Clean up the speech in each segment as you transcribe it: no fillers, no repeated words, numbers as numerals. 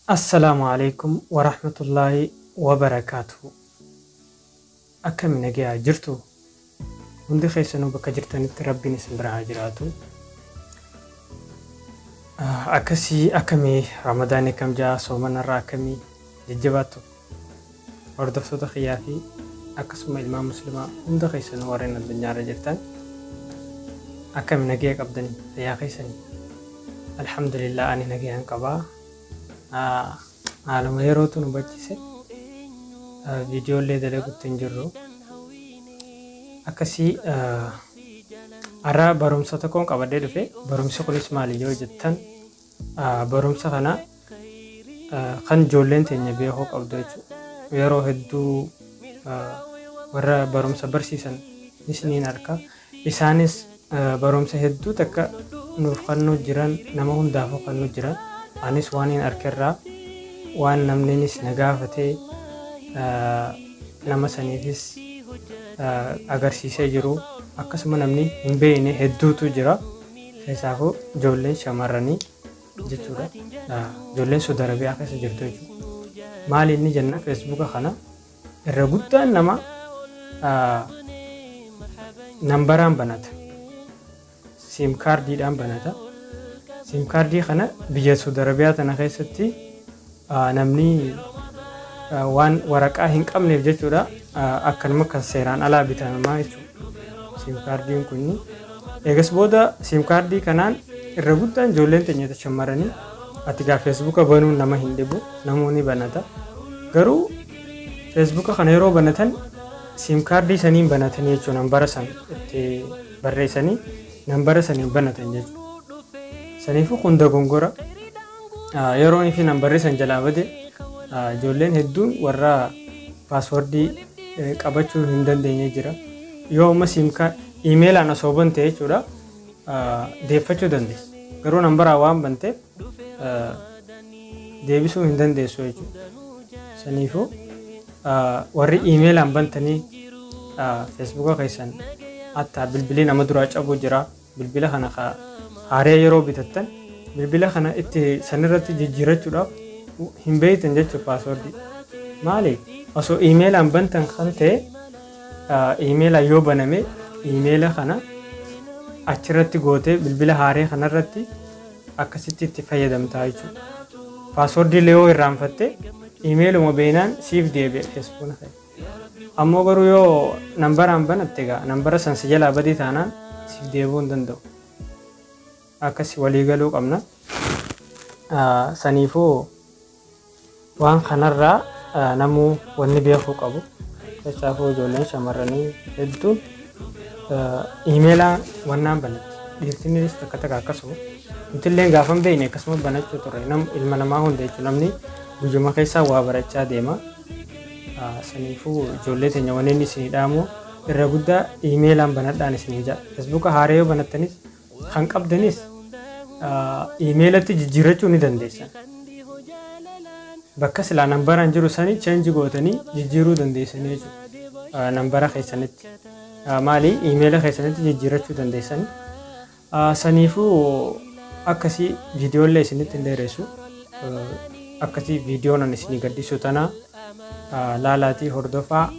السلام عليكم ورحمة الله وبركاته. أكم نجيا جرتو هندي خيسنو بك جرتني تربي نسم برا جراتو أكسي أكمي رمضان كم جاء صومنا راكمي ججباتو وردفتو دخيافي أكسم إمام مسلمة هندي خيسنو ورينا الدنيا رجرتن أكم نجيا قبضني يا خيسني الحمد لله أني نجيا انقبا عالم يروتو نبجيسه فيديو اللي دلقو تنجرو أكسي أرى برمسة تكون قبضة دفع برمسة كلش مالي جو جتن برمسة خنا خن جولين تنجبيه هو قبضة ويرو هدو ورا برمسة برسيسن نسنين أركا إسانس برمسة هدو تكا نوفقنو جيران نمهون دافو قنو جيران anis waanin arkerraa waan namninis nagaafatee nama saniifis agarsiisee jiru akkasuma namni hin beekne hedduutu jira keessaafuu ijoolleen shamarranii jechuudha ijoolleen Saudi Arabiyaa keessa jirtu jechuudha maali inni jenna feesbuuka kana irra guddaan nama nambaraan banata sim kaardiidhaan banata sim kaardii kana biyya Saudi Arabiyaa tana keessatti namni waan waraqaa hin qabneef jechuudha akkanuma kan seeraan alaa bitamaa jechuudha sim kaardiin kun eegas booda sim kaardii kanaan irra guddaan ijoolleen teenya shamarranii ati gaa feesbuuka banuun nama hin dhibu namoonni banata garuu feesbuuka kana yeroo banatan sim kaardii saniin banatan jechuudha nambara san itti barreessanii nambara saniin banatan jechuudha sanifu kunda gongora yeroon fi nambarri san jalaa bade ijoolleen hedduun warra paaswordii qabachuu hin dandeenye jira yoo amma simka iimeelaan osoo bante jechuudha deeffachuu dandeessa garuu nambaraa waan banteef deebisuu hin dandeessu jechuudha sanifu warri iimeelaan bantanii feesbuuka keessan hatta bilbilii nama duraa cabuu jira bilbila kana haaree yeroo bitattan bilbila kana itti sanirratti jijjiirachuudhaaf hin beektan jechuudha paaswordii maali osoo iimeelaan bantan kan ta'e iimeela yoo baname iimeela kana achirratti gootee bilbila haaree kanarratti akkasitti itti fayyadamtaa jechuudha paaswordii yoo irraanfatte iimeeluma beenaan siif deebi'a feesbuuka ta'e ammoo garuu yoo nambaraan banatte egaa nambara san si jalaa badii taanaan siif deebi'uu hin danda'u akkasi waliigaluu qabna saniifuu waan kanarraa namuu wanni beekuu qabu keessaafuu ijoolleen shamarranii hedduun iimeelaa wannaan banatti dhiirtinis takka takka akkasuma nutilleen gaafan beekne akkasuma banachuu turre ilma namaa hunda jechuun namni guyyuma keessaa waa barachaa deema saniifuu ijoollee teenya wanneen isinii dhaamu irra guddaa iimeelaan banadhaan isinii jaa feesbuuka haaree yoo banattanis kan qabdanis iimeelatti jijjiirachuu ni dandeessan bakka silaa nambaraan jiru sanii cheenji gootanii jijjiiruu dandeessanii jechuudha nambara keessanitti maali iimeela keessanitti jijjiirachuu dandeessan saniifuu akkasii viidiyoolee isinitti hin dheeressu akkasii viidiyoon isinii gadhiisu tana laalaatii hordofaa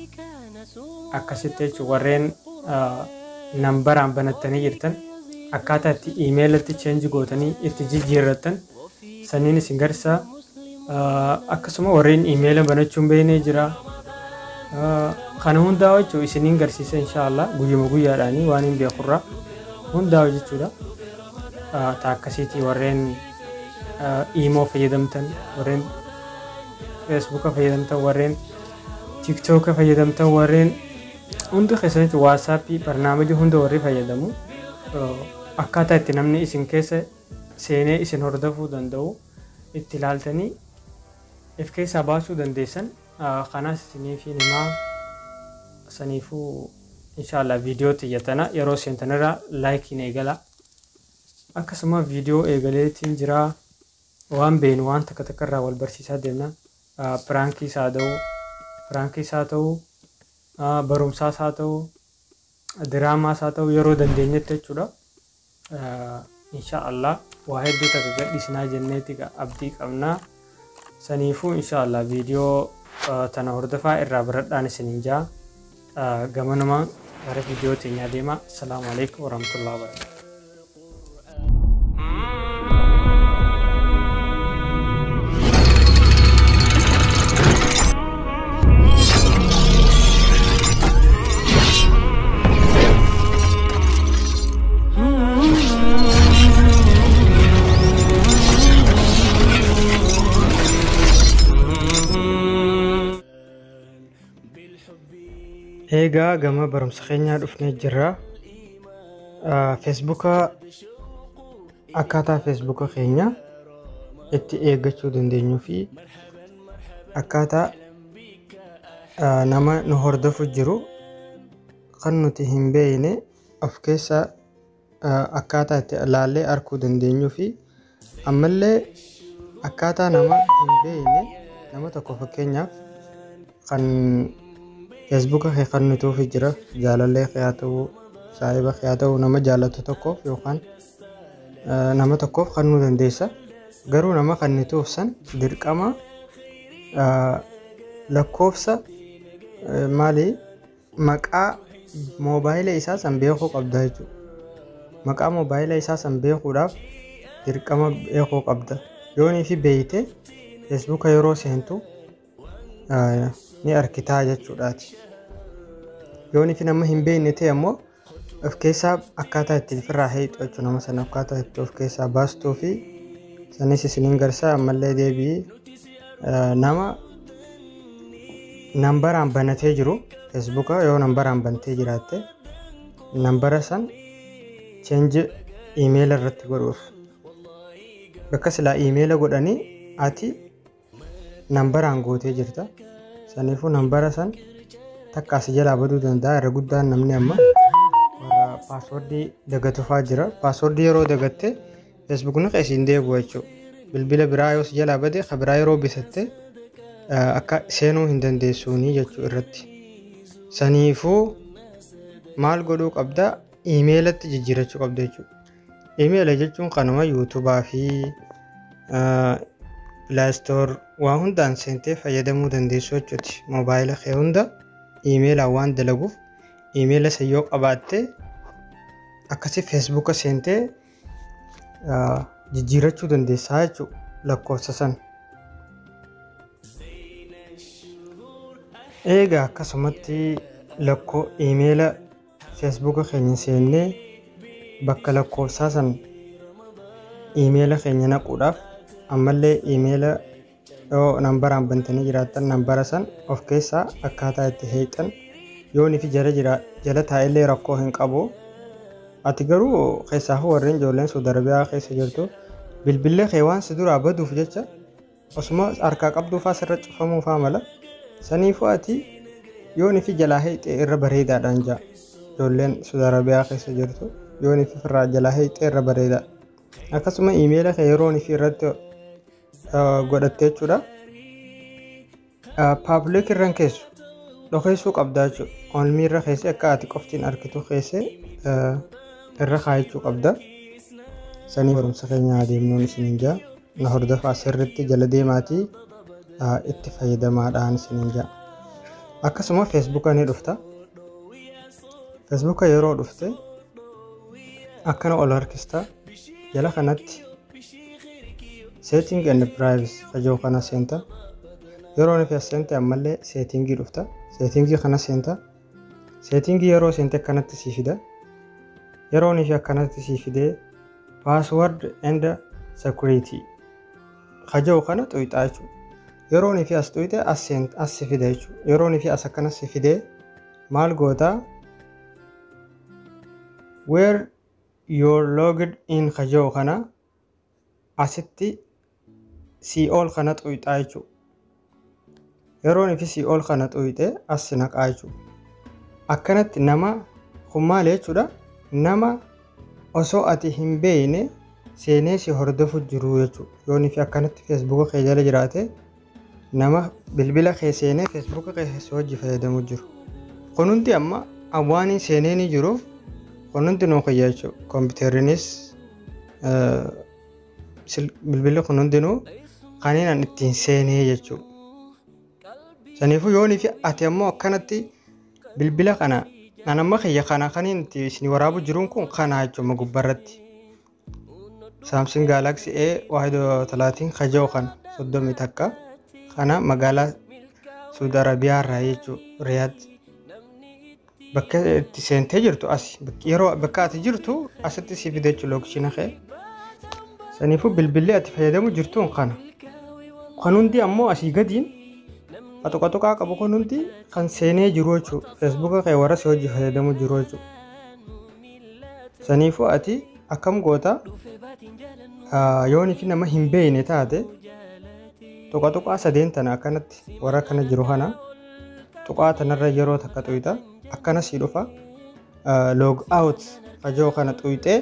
akkasitti jechuudha warreen nambaraan banattanii jirtan akkaataa itti iimeelatti cheenji gootanii itti jijjiirrattan saniin isin garsaa akkasuma warreen iimeela banachuun beeknee jira kana hundaa jechuun isiniin garsiisa inshaallah guyyuma guyyaadhaanii waan hin beekurraa hundaa jechuudha akkasiitii warreen iimoo fayyadamtan warreen feesbuuka fayyadamtan warreen tiktooka fayyadamtan warreen hundi keessanitti waatsaappii barnaamijii hunda warri fayyadamu akkaataa itti namni isin keessa seenee isin hordofuu danda'u itti ilaaltanii if keessaa baasuu dandeessan kanaas isiniif himaa saniifuu inshaallah viidiyoo xiyyatana yeroo seentanirraa laayikiin eegala akkasuma viidiyoo eegaleetiin jira waan beenu waan takka takkarraa wal barsiisaa deemna piraankiis haa ta'u barumsaas haa ta'u diraamaas haa ta'u yeroo dandeenyetti jechuudha إن شاء الله واحد دوتا قد إسنا جنتي أبدي قمنا saniifuu inshallah viidiyoo tana hordofaa irraa biradhaan isiniin jaa gamanuma gara viidiyoo teenyaa deema. Assalaamu alaykum warahmatullahi wabarakatuh. Egaa gama barumsa keenyaa dhufnee jirra. Facebook akkaataa Facebook keenya itti eeggachuu dandeenyuu fi akkaataa nama nu hordofu jiru kan nuti hin beekne of keessaa akkaataa itti ilaallee arguu dandeenyuu fi ammallee akkaataa nama hin beekne nama tokko fakkeenyaaf kan Facebook kan nutuuf jira jaalallee yaa ta'u saahiba yaa ta'u nama jaalatu tokkoof yookaan nama tokkoof kan nu dandeessa. Garuu nama kan nutuuf san dirqama lakkoofsa maali maqaa moobaayila isaa san beekuu qabda jechuudha. Maqaa moobaayila isaa san beekuudhaaf dirqama beekuu qabda. Yoonii fi beeyte Facebook yeroo seentu ni arkitaa jechuudhaati. Yoonii fi nama hin beekne ta'e ammoo of keessaa akkaataa itti ofirraa hiitu jechuudha. Nama sana akkaataa itti of keessaa baastuu fi sanis isiniin garsaa ammallee deebii nama nambaraan banatee jiru Facebook yoo nambaraan banatee jiraatte nambara san change email irratti godhuuf bakka silaa email godhanii ati nambaraan gootee jirta. Saniifuu nambara san takka as jalaa baduu danda'a. Irra guddaan namni amma paaswordii dagatuufaa jira. Paaswordii yeroo dagatte Facebook ni qeesiin deebi'u jechuudha. Bilbila biraa yoo jalaa bade biraa yeroo bisatte akka seenuu hin dandeessuuni jechuu irratti. Saniifuu maal godhuu qabda? Iimeelatti jijjiirachuu qabda jechuudha. Iimeela jechuun kanuma yuutuubaa fi Play Store waan hundaan seentee fayyadamuu dandeessu jechuuti. Moobaayila kee hunda iimeelaan waan dalaguuf iimeela san yoo qabaatte akkasii Facebook seentee jijjiirachuu dandeessaa jechuudha lakkoofsa san. Egaa akkasumatti iimeela Facebook keenya seennee bakka lakkoofsaa san iimeela keenya naquudhaaf ammallee iimeela yoo nambaraan bantanii jiraattan nambara san of keessaa akkaataa itti hiitan yoonii fi jala taa'ellee rakkoo hin qabu. Ati garuu keessaa warreen ijoolleen Saudi Arabiyaa keessa jirtu bilbillee kee waan si duraa baduuf jecha osuma harkaa qabduufaa sirra cufamuufaa mala. Saniifuu ati yoonii fi jalaa hiixee irra bareedaadhaan jaa ijoolleen Saudi Arabiyaa keessa jirtu yoonii fi irraa jalaa hiixee irra bareedaa. Akkasuma iimeela kee yeroonii fi irratti godhattee jechuudha. Public irraan keessu dhokeessuu qabdaa jechuudha. Onlii irra keessee akka ati qoftiin argitu keessee irra kaayachuu qabda. Sanii barumsa keenya adeemnuun isiniin jaa. Na hordofaa sirriitti jala deemaatii itti fayyadamaadhaan isiniin jaa. Akkasuma Facebook ni dhufta. Facebook yeroo dhufte akkana ol harkista. Jala kanatti setting and privacy kajoo kana seenta. Yeroo nuti seente ammallee settingii dhufta. Settingii kana seenta. Settingii yeroo seente kanatti sii fida. Yeroo nuti akkanatti sii fidee password and security kajoo kana xuyxaa jechuudha. Yeroo nuti as xuyxe as si fida jechuudha. Yeroo nuti as akkana si fidee maal gootaa? Where you're logged in kajoo kana asitti all kana xuyxaa jechuudha. Yeroo nuti all kana xuyxe as naqaa jechuudha. Akkanatti nama kummaal jechuudha. Nama osoo ati hin beekne seenee si hordofu jiru jechuudha. Yoo nuti akkanatti Facebook kee jala jiraate nama bilbila kee seenee Facebook kee hojii fayyadamu jiru. Kunuunti amma awwaaniin seenee ni jiruuf kunuunti nuu kiyya jechuudha. Kompiiteriinis bilbilli kunuunti nuu kaniin ittiin seenee jechuudha. Saniifuu yoonii fi ati ammoo akkanatti bilbila kana nama kiyya kana kaniin isin waraabu jiruun kun kana jechuudha gubbarratti. Samsung Galaxy A31 kajoo kana 30 takka kana magaalaa Saudi Arabiyaa irraa jechuudha Riyadh. Bakka itti seentee jirtu as yeroo bakka ati jirtu asitti si fide jechuudha lookishina kee. Saniifuu bilbilli ati fayyadamu jirtuun kana. Kan hundi ammoo asii gadiin qoxoqoxoqaa qabu kan hundi kan seenee jiru jechuudha. Facebook kee warra si hojii fayyadamu jiru jechuudha. Saniifuu ati akkam goota yoon ifi nama hin beekne taate qoxoqoqaa sadeen tana akkanatti warra kana jiru kana qoxoqaa tanarra yeroo takka tuyita akkana si dhufa log out kajoo kana tuyitee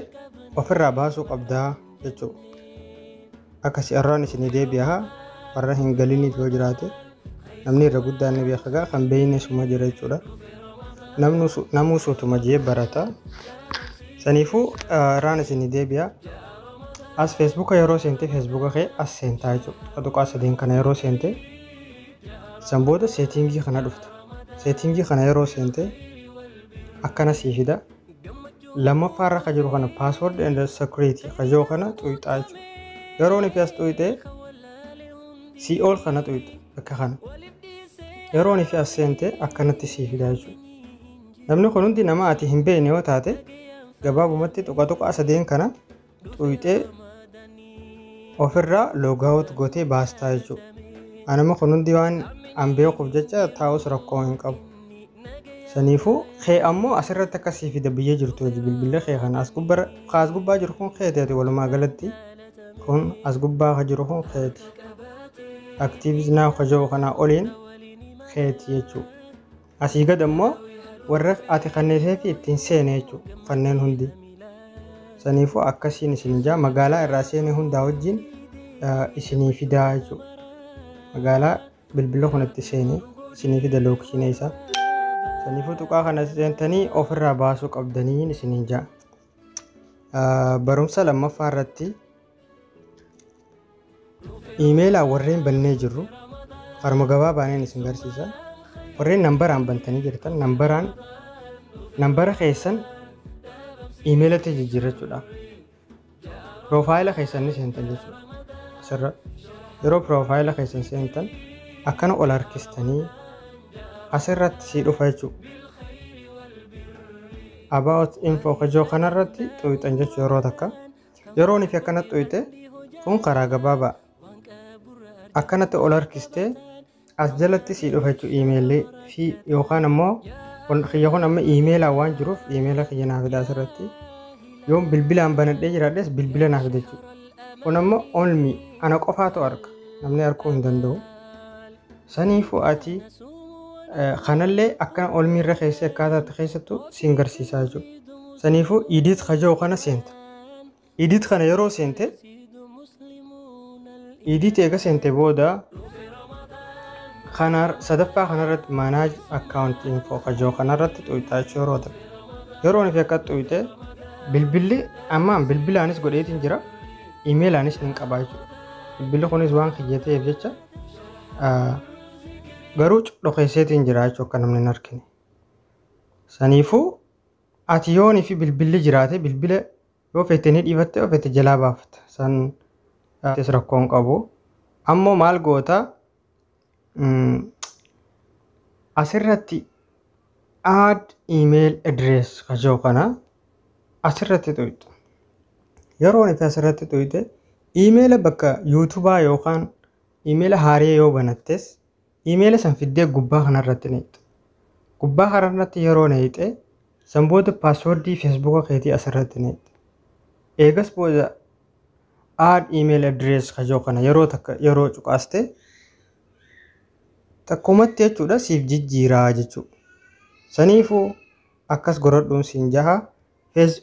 ofirraa baasuu qabdaa jechuudha. Akkasi irraan isin deebi'aa warra hin galiniif yoo jiraate namni irra guddaan ni beekagaa kan beeyne suma jira jechuudha. Namuu suutuma jee barata. Saniifuu irraan isin deebi'aa as Facebook yeroo seente Facebook kee as seentaa jechuudha. Qoxoqaa sadeen kana yeroo seente san booda settingii kana dhufta. Settingii kana yeroo seente akkana sii fida. Lammaffaa irra jiru kana password and security kajoo kana tuyixaa jechuudha. Yeroo ni as tuyite si ol kana tuyita bakka kana. Yeroo ni as seente akkanatti sii fida jechuudha. Namni kun hundi nama ati hin beekne yoo taate gabaabumatti qoxoqaa sadeen kana tuyitee ofirraa log out gootee baastaa jechuudha. Anama kun hundi waan an beekuuf jecha taa'us rakkoo hin qabu. Saniifuu kee ammoo asirratti akkasii fida biyyee jirtu bilbila kee kana as gubbaa jiru kun keeteeti walumaa galatti kun as gubbaa jiru kun keeti. Actives now kajoo kana oliin keeti jechuudha. Asii gad ammoo warra ati kanneesee fi ittiin seene jechuudha kanneen hundi. Saniifuu akkasiin isin jaa magaalaa irraa seene hundaa wajjin isinii fidaa jechuudha. Magaalaa bilbila kunatti seene isinii fida lookishina isaa. Saniifuu tuqaa kana seentanii ofirraa baasuu qabdanii isinii jaa. Barumsa lammaffaa irratti iimeelaa warreen bannee jirru harma gabaabaaniin isin garsiisa. Warreen nambaraan bantanii jirtan nambara keessan iimeelatti jijjiirrachuudhaaf piroofaayila keessan ni seentan jechuudha. Asirra yeroo piroofaayila keessan seentan akkana ol harkistanii asirratti si dhufa jechuudha. About info kajoo kanarratti tuyixan jechuudha yeroo takka. Yeroo ni fi akkanatti tuyite kun karaa gabaabaa akkanatti ol harkistee as jalatti si dhufa jechuudha iimeelli fi yookaan ammoo kiyya kun amma iimeelaa waan jiruuf iimeela kiyya naaf fida asirratti. Yoon bilbilaan banadhee jiraadhes bilbila naaf fida jechuudha. Kun ammoo only ana qofaatu arga namni arguu hin danda'u. Saniifuu ati kanallee akkana olmi irra keessee akkaataatti keessattuu siin garsiisaa jechuudha. Saniifuu edit kajoo kana seenta. Edit kana yeroo seente edit eega seente booda kanar sadaffaa kanarratti manage account info kajoo kanarratti tuyixaa jechuudha yeroo ta'u. Yeroo ni fi akka tuyite bilbilli ammaan bilbilaanis godheetiin jira iimeelaanis ni qabaa jechuudha. Bilbilli kunis waan kiyyateef jecha garuu dhokeesseetiin jira jechuudha akka namni hin argine. Saniifuu ati yoonii fi bilbilli jiraate bilbila yoo feetanii dhiifatte yoo feete jalaa baafta. San rakkoo hin qabu. Ammoo maal goota asirratti add email address kajoo kana asirratti tuyita. Yeroo ni fi asirratti tuyite iimeela bakka yuutuubaa yookaan iimeela haarii yoo banattes iimeela san fiddee gubbaa kanarratti neexxa. Gubbaa kanarratti yeroo neexxe san booda paaswordii feesbuuka keetii asirratti neexxa. Eegas booda add email address kajoo kana yeroo cuqaaste takkumatti jechuudha siif jijjiiraa jechuudha. Saniifuu akkas godhadhuun siin jaha.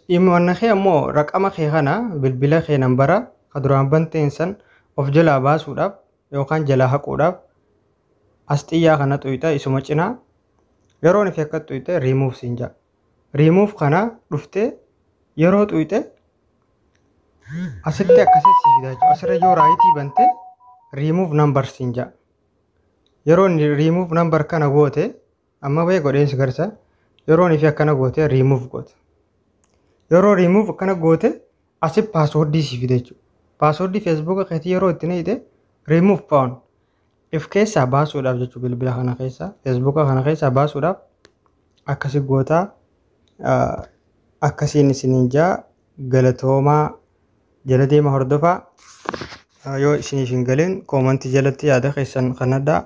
Imanna kee ammoo raqama kee kana bilbila kee nambara kaduraan banteen san of jalaa baasuudhaaf yookaan jalaa haquudhaaf as xiyyaa kana tuyita isuma cinaa yeroo ni fi akka tuyite remove siin jaha. Remove kana dhuftee yeroo tuyite asitti akkasitti si fida jechuudha. Asirra yoo raayitii bante remove number sinja. Yeroo remove number kana goote amma bee godheensi garsa yeroo ni fi akkana goote remove goote. Yeroo remove kana goote asi password si fide jechuudha. Password Facebook keetii yeroo itti neeyite remove pound if keessa baasuudhaaf jechuudha bilbila kana keessa Facebook kana keessa baasuudhaaf akkasi goota akkasiin isiniin jaa galatoomaa jala deema hordofaa yoo isiniif hin galin koomantii jalatti yaada keessan kanadhaa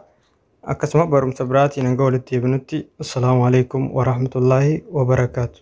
akkasuma barumsa biraatiin hanga walitti deebinutti assalaamu alaykum wa rahmatullaahi wa barakaatu.